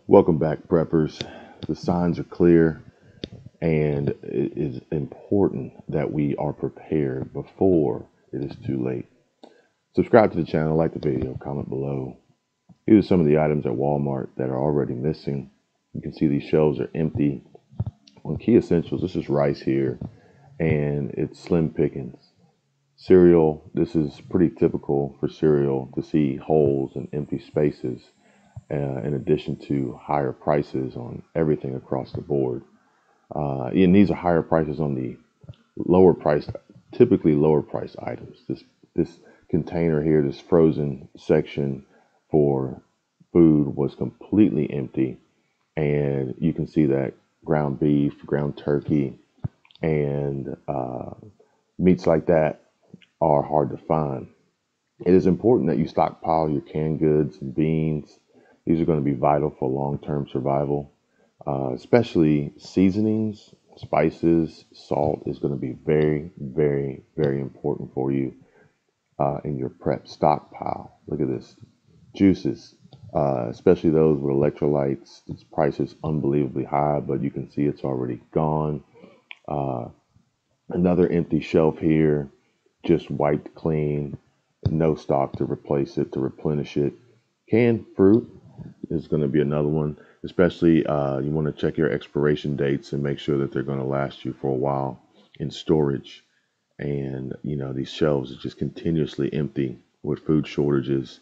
Welcome back, preppers. The signs are clear, and it is important that we are prepared before it is too late. Subscribe to the channel, like the video, comment below. Here are some of the items at Walmart that are already missing. You can see these shelves are empty. On key essentials, this is rice here, and it's slim pickings. Cereal, this is pretty typical for cereal to see holes and empty spaces, in addition to higher prices on everything across the board. And these are higher prices on the lower priced, typically lower priced items. This container here, this frozen section for food was completely empty, and you can see that ground beef, ground turkey, and meats like that are hard to find. It is important that you stockpile your canned goods and beans. These are going to be vital for long-term survival, especially seasonings, spices, salt is going to be very, very, very important for you in your prep stockpile. Look at this. Juices, especially those with electrolytes. This price is unbelievably high, but you can see it's already gone. Uh, Another empty shelf here, just wiped clean, no stock to replace it, to replenish it. Canned fruit is going to be another one, especially you want to check your expiration dates and make sure that they're going to last you for a while in storage. And, these shelves are just continuously empty with food shortages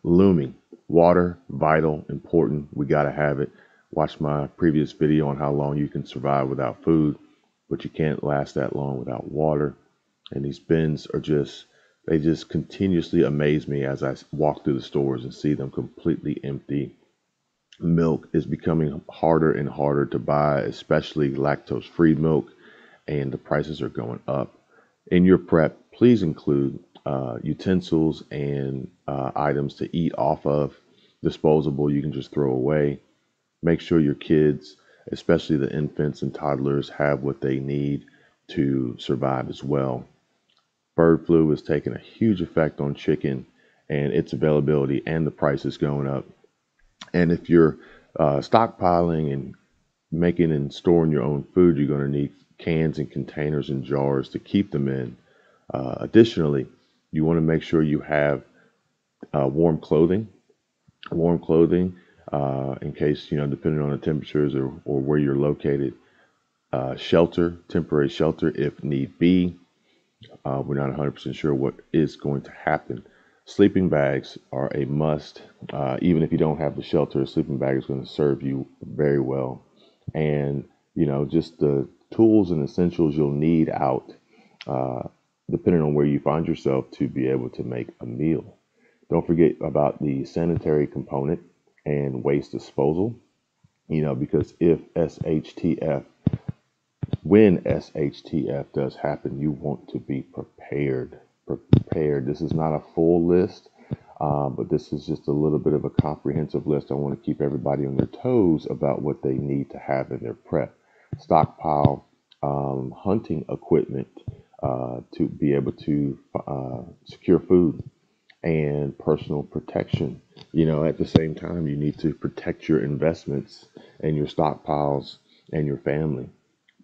looming. Water, vital, important. We got to have it. Watch my previous video on how long you can survive without food, but you can't last that long without water. And these bins are they just continuously amaze me as I walk through the stores and see them completely empty. Milk is becoming harder and harder to buy, especially lactose-free milk, and the prices are going up. In your prep, please include utensils and items to eat off of, disposable, you can just throw away. Make sure your kids, especially the infants and toddlers, have what they need to survive as well. Bird flu is taking a huge effect on chicken and its availability, and the price is going up. And if you're stockpiling and making and storing your own food, you're going to need cans and containers and jars to keep them in. Additionally, you want to make sure you have warm clothing, in case, depending on the temperatures or where you're located. Shelter, temporary shelter if need be. We're not 100% sure what is going to happen. Sleeping bags are a must. Even if you don't have the shelter, a sleeping bag is going to serve you very well. And, just the tools and essentials you'll need out, depending on where you find yourself, to be able to make a meal. Don't forget about the sanitary component and waste disposal, because when SHTF does happen, you want to be prepared. Prepared. This is not a full list, but this is just a little bit of a comprehensive list. I want to keep everybody on their toes about what they need to have in their prep. Stockpile hunting equipment to be able to secure food, and personal protection. At the same time, you need to protect your investments and your stockpiles and your family.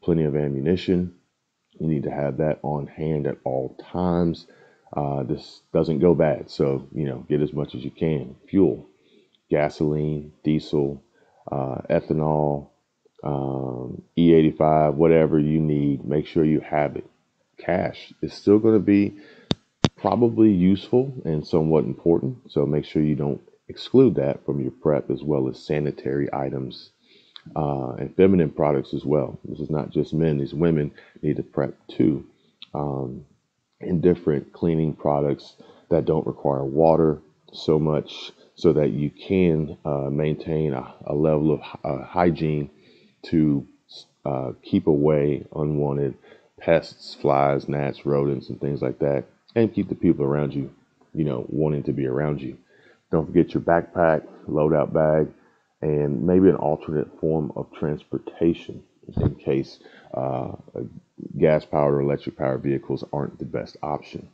Plenty of ammunition. You need to have that on hand at all times. This doesn't go bad, so get as much as you can. Fuel, gasoline, diesel, ethanol, E85, whatever you need. Make sure you have it. Cash is still going to be probably useful and somewhat important, so make sure you don't exclude that from your prep, as well as sanitary items and feminine products as well. This is not just men, these women need to prep too. And different cleaning products that don't require water so much, so that you can maintain a level of hygiene to keep away unwanted pests, flies, gnats, rodents, and things like that, and keep the people around you, wanting to be around you. Don't forget your backpack, loadout bag, and maybe an alternate form of transportation in case gas-powered or electric-powered vehicles aren't the best option.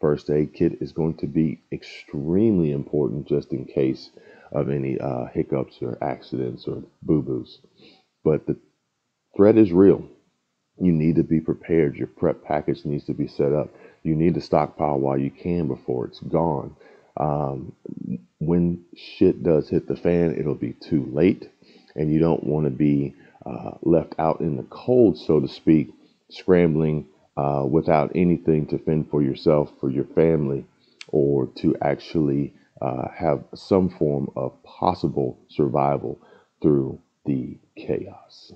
First aid kit is going to be extremely important just in case of any hiccups or accidents or boo-boos. But the threat is real. You need to be prepared. Your prep package needs to be set up. You need to stockpile while you can before it's gone. Um, when shit does hit the fan, it'll be too late, and you don't want to be left out in the cold, so to speak, scrambling without anything to fend for yourself, for your family, or to actually have some form of possible survival through the chaos.